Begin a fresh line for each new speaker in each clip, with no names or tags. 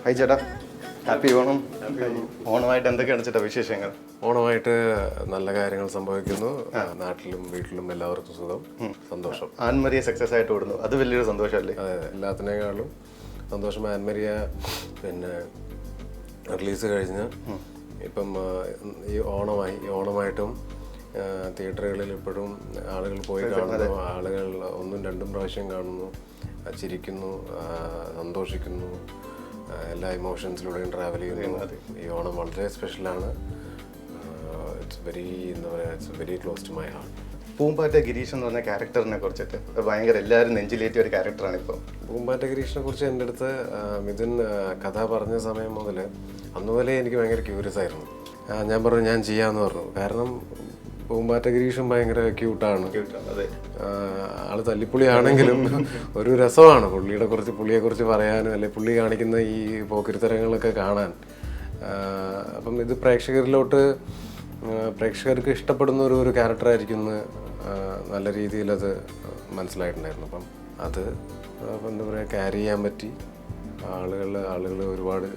Hi ചേട്ടാ, happy Onam. ഓണമായിട്ട് എന്തൊക്കെയാണ് ചേട്ടാ വിശേഷങ്ങൾ?
ഓണമായിട്ട് നല്ല കാര്യങ്ങൾ സംഭവിക്കുന്നു. നാട്ടിലും വീട്ടിലും എല്ലാവർക്കും സുഖം, സന്തോഷം.
ആൻമരിയ സക്സസ് ആയിട്ട് ഓടുന്നു, അത് വലിയൊരു സന്തോഷമല്ലേ?
അതെ, എല്ലാത്തിനേക്കാളും സന്തോഷം. ആൻമരിയ പിന്നെ റിലീസ് കഴിഞ്ഞ് ഇപ്പം ഈ ഓണമായിട്ടും തിയേറ്ററുകളിൽ ഇപ്പോഴും ആളുകൾ പോയി കാണുന്നു. ആളുകൾ 1-2 പ്രാവശ്യം കാണുന്നു, ചിരിക്കുന്നു, സന്തോഷിക്കുന്നു, എല്ലാ ഇമോഷൻസിലൂടെയും ട്രാവൽ ചെയ്യുന്നു. ഈ ഓണം വളരെ സ്പെഷ്യലാണ്. It's very close to my heart.
Poompatta Gireesh എന്ന് പറഞ്ഞ ക്യാരക്ടറിനെ കുറിച്ചിട്ട് ഭയങ്കര എല്ലാവരും നെഞ്ചിലേറ്റിയ ഒരു ക്യാരക്ടറാണ് ഇപ്പോൾ.
പൂമ്പാറ്റ ഗിരീഷിനെ കുറിച്ച് എൻ്റെ അടുത്ത് മിഥുൻ കഥ പറഞ്ഞ സമയം മുതൽ അന്ന് മുതലേ എനിക്ക് ഭയങ്കര ക്യൂരിയസ് ആയിരുന്നു. ഞാൻ പറഞ്ഞു ഞാൻ ചെയ്യാമെന്ന് പറഞ്ഞു. കാരണം പൂമ്പാറ്റ ഗിരീഷും ഭയങ്കര ക്യൂട്ടാണ്. ആള് തല്ലിപ്പുള്ളിയാണെങ്കിലും ഒരു രസമാണ് പുള്ളിയെക്കുറിച്ച് പറയാനും അല്ലെ പുള്ളി കാണിക്കുന്ന ഈ പോക്കിരിത്തരങ്ങളൊക്കെ കാണാൻ. അപ്പം ഇത് പ്രേക്ഷകർക്ക് ഇഷ്ടപ്പെടുന്ന ഒരു ക്യാരക്ടറായിരിക്കും എന്ന് നല്ല രീതിയിൽ അത് മനസ്സിലായിട്ടുണ്ടായിരുന്നു. അപ്പം അത് എന്താ പറയുക, ക്യാരി ചെയ്യാൻ പറ്റി. ആളുകൾ ഒരുപാട്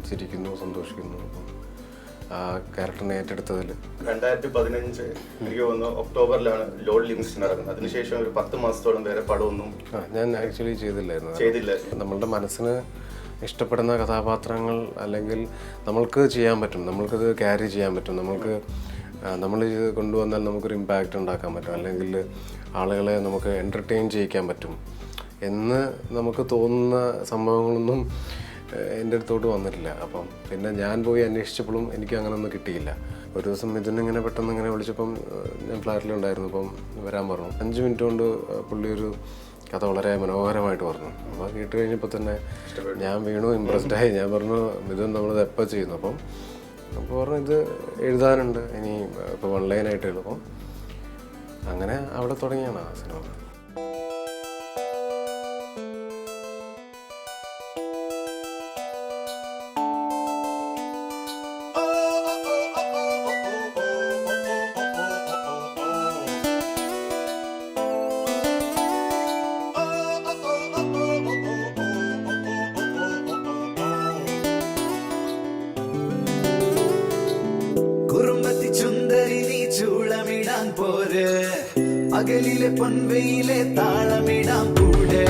ചിരിക്കുന്നു, സന്തോഷിക്കുന്നു. ആ ക്യാരക്ടറിനെ ഏറ്റെടുത്തതിൽ
2015 എനിക്ക് തോന്നുന്നു ഒക്ടോബറിലാണ് ലോഡ് ലിമിസ്റ്റൻ ഇറങ്ങുന്നത്. അതിനുശേഷം ഒരു 10 മാസത്തോളം വേറെ പടമൊന്നും
ഞാൻ ആക്ച്വലി ചെയ്തില്ലായിരുന്നു. നമ്മളുടെ മനസ്സിന് ഇഷ്ടപ്പെടുന്ന കഥാപാത്രങ്ങൾ അല്ലെങ്കിൽ നമ്മൾക്ക് ചെയ്യാൻ പറ്റും, നമ്മൾക്കത് ക്യാരി ചെയ്യാൻ പറ്റും, നമ്മൾ ഇത് കൊണ്ടുവന്നാൽ നമുക്കൊരു ഇമ്പാക്റ്റ് ഉണ്ടാക്കാൻ പറ്റും, അല്ലെങ്കിൽ ആളുകളെ നമുക്ക് എൻ്റർടൈൻ ചെയ്യിക്കാൻ പറ്റും എന്ന് നമുക്ക് തോന്നുന്ന സംഭവങ്ങളൊന്നും എൻ്റെ അടുത്തോട്ട് വന്നിട്ടില്ല. അപ്പം പിന്നെ ഞാൻ പോയി അന്വേഷിച്ചപ്പോഴും എനിക്ക് അങ്ങനെയൊന്നും കിട്ടിയില്ല. ഒരു ദിവസം ഇതിനിങ്ങനെ പെട്ടെന്ന് ഇങ്ങനെ വിളിച്ചപ്പം ഞാൻ ഫ്ലാറ്റിലുണ്ടായിരുന്നു. അപ്പം വരാൻ പറഞ്ഞു. 5 മിനിറ്റ് കൊണ്ട് പുള്ളി ഒരു കഥ വളരെ മനോഹരമായിട്ട് പറഞ്ഞു. അപ്പോൾ കേട്ട് കഴിഞ്ഞപ്പോൾ തന്നെ ഞാൻ വീണു, ഇമ്പ്രസ്ഡായി. ഞാൻ പറഞ്ഞു മിഥുൻ നമ്മളിത് എപ്പോൾ ചെയ്യുന്നു? അപ്പോൾ പറഞ്ഞു ഇത് എഴുതാനുണ്ട്, ഇനി ഇപ്പോൾ 1 ലൈനായിട്ട് എഴുതും. അങ്ങനെ അവിടെ തുടങ്ങിയാണ് ആ സിനിമ.
പകലിലെ പൊൻവെയിലെ താളമിടാം കൂടെ,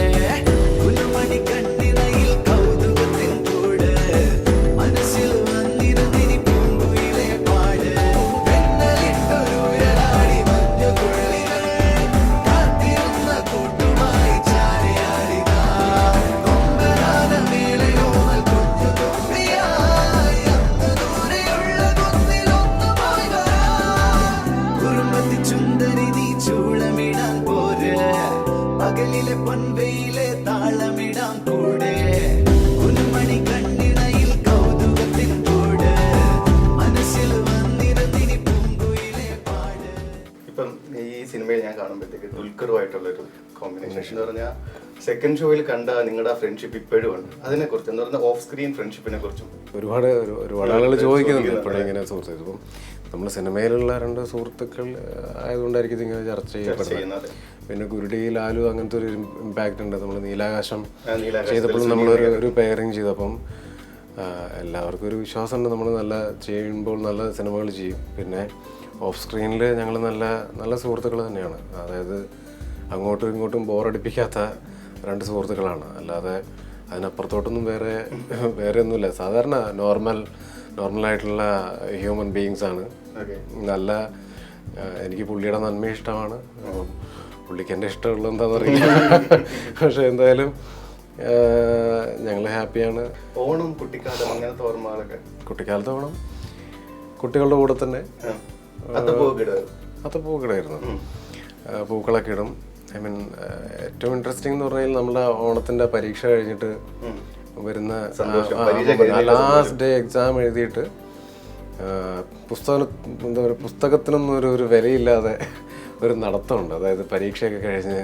കുലുമണി കണ്ണിണയിൽ കൗതുകത്തിൻ കൂടെ, മനസ്സിൽ വന്നിരുന്നിനി പൂങ്കുയിലെ പാട്, പെണ്ണലിട്ടൊരുയരാടി മഞ്ഞുതുള്ളികൾ, കാത്തിരുന്ന കൂട്ടുമായി ചാരയാടിതാ, കൊമ്പനാന മേലയോമൽ കുഞ്ഞു തുമ്പിയായി, അന്ന് ദൂരെയുള്ള കുന്നിലൊന്നുമായി വരാം, കുറുമ്പത്തി ചുന്ദരി ചൂളമിടാൻ പോരെ, പകലിലെ പൊൻവെയിലെ താളമിടാം കൂടെ, കുലുമണി കണ്ണിണയിൽ കൗതുകത്തിൻ കൂടെ, മനസ്സിൽ വന്നിരുന്നിനി പൂങ്കുയിലെ പാട്.
ഇപ്പം ഈ സിനിമയിൽ ഞാൻ കാണുമ്പോഴത്തേക്ക് ദുൽഖറുമായിട്ടുള്ളൊരു കോമ്പിനേഷൻ എന്ന് പറഞ്ഞാൽ സെക്കൻഡ് ഷോയിൽ കണ്ട നിങ്ങളുടെ ഫ്രണ്ട്ഷിപ്പ് ഇപ്പോഴും ഉണ്ട്. അതിനെക്കുറിച്ച് എന്ന് പറഞ്ഞാൽ ഓഫ് സ്ക്രീൻ ഫ്രണ്ട്ഷിപ്പിനെ കുറിച്ചും
ഒരുപാട് ആളുകൾ ചോദിക്കുന്നുണ്ട് എപ്പോഴും ഇങ്ങനെ സുഹൃത്ത്. ഇപ്പം നമ്മൾ സിനിമയിലുള്ള 2 സുഹൃത്തുക്കൾ ആയതുകൊണ്ടായിരിക്കും ഇതിങ്ങനെ ചർച്ച ചെയ്യപ്പെടുന്നത്. പിന്നെ ഗുരുഡി ലാലു അങ്ങനത്തെ ഒരു ഇമ്പാക്റ്റ് ഉണ്ട്. നമ്മൾ നീലാകാശം ചെയ്തപ്പോഴും നമ്മളൊരു പെയറിങ് ചെയ്തപ്പം എല്ലാവർക്കും ഒരു വിശ്വാസമുണ്ട് നമ്മൾ ചെയ്യുമ്പോൾ നല്ല സിനിമകൾ ചെയ്യും. പിന്നെ ഓഫ് സ്ക്രീനിൽ ഞങ്ങൾ നല്ല സുഹൃത്തുക്കൾ തന്നെയാണ്. അതായത് അങ്ങോട്ടും ഇങ്ങോട്ടും ബോറടിപ്പിക്കാത്ത 2 സുഹൃത്തുക്കളാണ്. അല്ലാതെ അതിനപ്പുറത്തോട്ടൊന്നും വേറെ ഒന്നുമില്ല. സാധാരണ നോർമലായിട്ടുള്ള ഹ്യൂമൻ ബീയിങ്സ് ആണ്. എനിക്ക് പുള്ളിയുടെ നന്മ ഇഷ്ടമാണ്. പുള്ളിക്ക് എൻ്റെ ഇഷ്ടമുള്ള എന്താണെന്ന് അറിയില്ല. പക്ഷെ എന്തായാലും ഞങ്ങൾ ഹാപ്പിയാണ്.
ഓണം കുട്ടിക്കാലം അങ്ങനത്തെ ഓർമ്മകളൊക്കെ?
കുട്ടിക്കാലത്ത് ഓണം കുട്ടികളുടെ കൂടെ തന്നെ അത്തപ്പൂക്കിടായിരുന്നു. പൂക്കളൊക്കെ ഇടും. ഏറ്റവും ഇൻട്രസ്റ്റിംഗ് എന്ന് പറഞ്ഞാൽ നമ്മുടെ ഓണത്തിൻ്റെ പരീക്ഷ കഴിഞ്ഞിട്ട് വരുന്ന ലാസ്റ്റ് ഡേ എക്സാം എഴുതിയിട്ട് പുസ്തകത്തിനൊന്നും ഒരു വിലയില്ലാതെ ഒരു നടത്തമുണ്ട്. അതായത് പരീക്ഷയൊക്കെ കഴിഞ്ഞ്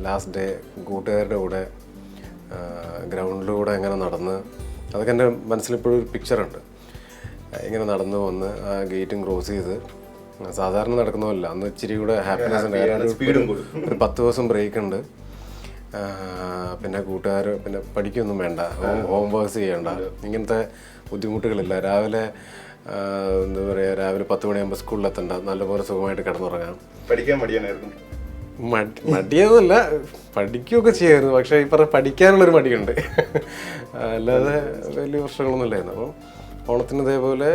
ലാസ്റ്റ് ഡേ കൂട്ടുകാരുടെ കൂടെ ഗ്രൗണ്ടിലൂടെ അങ്ങനെ നടന്ന്, അതൊക്കെ എൻ്റെ മനസ്സിലിപ്പോഴും ഒരു പിക്ചറുണ്ട്. ഇങ്ങനെ നടന്നു വന്ന് ആ ഗേറ്റും ക്രോസ് ചെയ്ത് സാധാരണ നടക്കുന്നതല്ല, അന്ന് ഇച്ചിരി കൂടെ ഹാപ്പിനെസ് ഉണ്ട്. ഒരു 10 ദിവസം ബ്രേക്ക് ഉണ്ട്. പിന്നെ കൂട്ടുകാർ, പിന്നെ പഠിക്കൊന്നും വേണ്ട, ഹോം വർക്ക്സ് ചെയ്യണ്ട, ഇങ്ങനത്തെ ബുദ്ധിമുട്ടുകളില്ല. രാവിലെ എന്താ പറയുക, രാവിലെ 10 മണിയാകുമ്പോൾ സ്കൂളിലെത്തണ്ട, നല്ലപോലെ സുഖമായിട്ട് കിടന്നുറങ്ങാം.
പഠിക്കാൻ മടിയാനായിരുന്നു?
മടിയൊന്നുമല്ല, പഠിക്കുകയൊക്കെ ചെയ്യായിരുന്നു. പക്ഷേ ഈ പറഞ്ഞ പഠിക്കാനുള്ളൊരു മടിയുണ്ട്, അല്ലാതെ വലിയ പ്രശ്നങ്ങളൊന്നും ഇല്ലായിരുന്നു. അപ്പം ഓണത്തിന് ഇതേപോലെ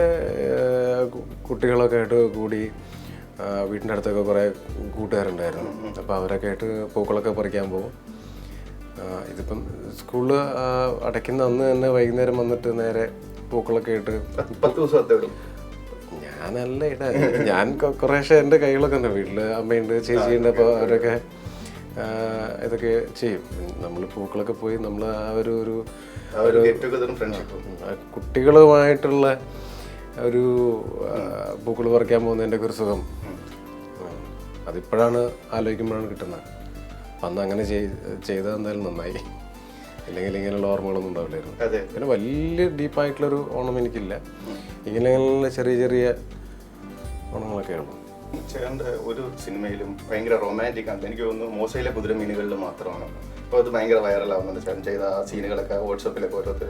കുട്ടികളൊക്കെ ആയിട്ട് കൂടി വീട്ടിൻ്റെ അടുത്തൊക്കെ കുറേ കൂട്ടുകാരുണ്ടായിരുന്നു. അപ്പോൾ അവരൊക്കെ ആയിട്ട് പൂക്കളൊക്കെ പറിക്കാൻ പോകും. ഇതിപ്പം സ്കൂള് അടയ്ക്കുന്ന അന്ന് തന്നെ വൈകുന്നേരം വന്നിട്ട് നേരെ പൂക്കളൊക്കെ ആയിട്ട്
10 ദിവസത്തെ വിടും.
ഞാനല്ല ഇടാ, ഞാൻ കുറേശ്ശെ എൻ്റെ കൈകളൊക്കെ ഉണ്ട്. വീട്ടിൽ അമ്മയുണ്ട്, ചേച്ചിയുണ്ട്. അപ്പോൾ അവരൊക്കെ ഇതൊക്കെ ചെയ്യും. നമ്മൾ പൂക്കളൊക്കെ പോയി നമ്മൾ ആ ഒരു കുട്ടികളുമായിട്ടുള്ള ഒരു പൂക്കൾ പറിക്കാൻ പോകുന്നതിൻ്റെ ഒക്കെ ഒരു സുഖം അതിപ്പോഴാണ് ആലോചിക്കുമ്പോഴാണ് കിട്ടുന്നത്. അപ്പം അന്ന് അങ്ങനെ ചെയ്തത് എന്തായാലും നന്നായി, ഇല്ലെങ്കിൽ ഇങ്ങനെയുള്ള ഓർമ്മകളൊന്നും ഉണ്ടാവില്ലായിരുന്നു. പിന്നെ വലിയ ഡീപ്പായിട്ടുള്ളൊരു ഓണം എനിക്കില്ല, ഇങ്ങനെയുള്ള ചെറിയ ചെറിയ ഓണങ്ങളൊക്കെയാണ്.
ചേട്ടൻ്റെ ഒരു സിനിമയിലും ഭയങ്കര റൊമാൻറ്റിക് ആണ്. എനിക്ക് തോന്നുന്നു മോശയിലെ കുതിരമീനുകളിൽ മാത്രമാണ്. അപ്പോൾ അത് ഭയങ്കര വൈറലാവുന്നുണ്ട്. ചേട്ടൻ ചെയ്ത ആ സീനുകളൊക്കെ വാട്സപ്പിലൊക്കെ ഓരോരുത്തർ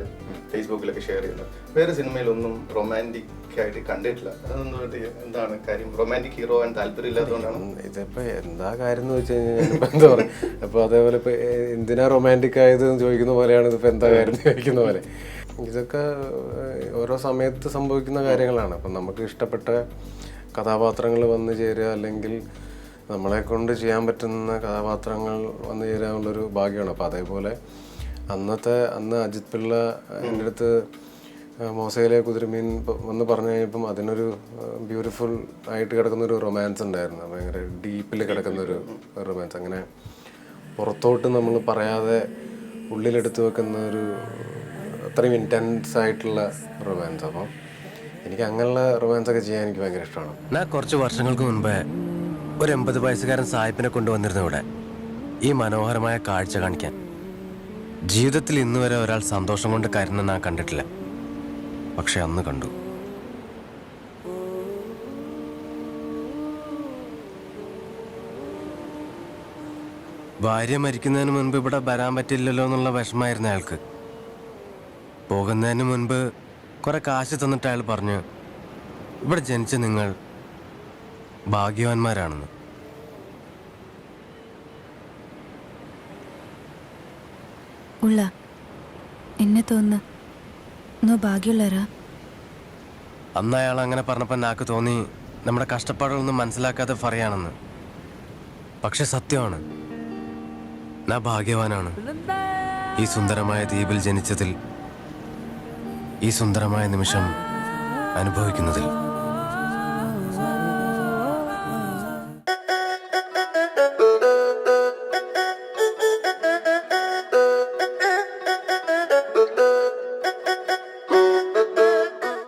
ഫേസ്ബുക്കിലൊക്കെ ഷെയർ ചെയ്യുന്നത്. വേറെ സിനിമയിലൊന്നും റൊമാൻറ്റിക് ആയിട്ട് കണ്ടിട്ടില്ല. അതൊന്നും എന്താണ് കാര്യം? റൊമാൻറ്റിക് ഹീറോ ആവാൻ താല്പര്യം ഇല്ലാത്തതുകൊണ്ടാണ്?
ഇതിപ്പോൾ എന്താ കാര്യം എന്ന് വെച്ച് കഴിഞ്ഞാൽ ഞാനിപ്പോൾ എന്താ പറയുക, അപ്പോൾ അതേപോലെ ഇപ്പോൾ എന്തിനാ റൊമാൻറ്റിക് ആയതെന്ന് ചോദിക്കുന്ന പോലെയാണ് ഇതിപ്പോൾ എന്താ കാര്യം ചോദിക്കുന്ന പോലെ. ഇതൊക്കെ ഓരോ സമയത്ത് സംഭവിക്കുന്ന കാര്യങ്ങളാണ്. അപ്പം നമുക്ക് ഇഷ്ടപ്പെട്ട കഥാപാത്രങ്ങൾ വന്നു ചേരുക, അല്ലെങ്കിൽ നമ്മളെ കൊണ്ട് ചെയ്യാൻ പറ്റുന്ന കഥാപാത്രങ്ങൾ വന്നു ചേരാനുള്ളൊരു ഭാഗ്യമാണ്. അപ്പോൾ അതേപോലെ അന്ന് അജിത് പിള്ള എൻ്റെ അടുത്ത് മോശയിലെ കുതിരമീൻ വന്ന് പറഞ്ഞു കഴിഞ്ഞപ്പം അതിനൊരു ബ്യൂട്ടിഫുൾ ആയിട്ട് കിടക്കുന്നൊരു റൊമാൻസ് ഉണ്ടായിരുന്നു. ഭയങ്കര ഡീപ്പിൽ കിടക്കുന്നൊരു റൊമാൻസ്. അങ്ങനെ പുറത്തോട്ട് നമ്മൾ പറയാതെ ഉള്ളിലെടുത്ത് വെക്കുന്ന ഒരു അത്രയും ഇൻറ്റൻസ് ആയിട്ടുള്ള റൊമാൻസ്. അപ്പം എനിക്ക് അങ്ങനെയുള്ള റൊമാൻസ് ഒക്കെ ചെയ്യാൻ എനിക്ക് ഭയങ്കര ഇഷ്ടമാണ്.
ഞാൻ കുറച്ച് വർഷങ്ങൾക്ക് മുൻപേ ഒരു 80 വയസ്സുകാരൻ സാഹിബിനെ കൊണ്ടുവന്നിരുന്നു ഇവിടെ, ഈ മനോഹരമായ കാഴ്ച കാണിക്കാൻ. ജീവിതത്തിൽ ഇന്ന് വരെ ഒരാൾ സന്തോഷം കൊണ്ട് കരുന്ന ഞാൻ കണ്ടിട്ടില്ല, പക്ഷെ അന്ന് കണ്ടു. ഭാര്യ മരിക്കുന്നതിന് മുൻപ് ഇവിടെ വരാൻ പറ്റില്ലല്ലോ എന്നുള്ള വിഷമായിരുന്നു അയാൾക്ക്. പോകുന്നതിന് മുൻപ് കുറെ കാശ് തന്നിട്ട് അയാൾ പറഞ്ഞു, ഇവിടെ ജനിച്ച നിങ്ങൾ ഭാഗ്യവാന്മാരാണെന്ന്.
ഉള്ള എന്നെ തോന്നുന്നു ഭാഗ്യമുള്ളവരാ.
അന്ന് അയാൾ അങ്ങനെ പറഞ്ഞപ്പോൾ നാക്ക് തോന്നി നമ്മുടെ കഷ്ടപ്പാടുകളൊന്നും മനസ്സിലാക്കാതെ പറയാണെന്ന്. പക്ഷെ സത്യമാണ്, ഞാൻ ഭാഗ്യവാനാണ് ഈ സുന്ദരമായ ദ്വീപിൽ ജനിച്ചതിൽ, ഈ സുന്ദരമായ നിമിഷം അനുഭവിക്കുന്നതിൽ.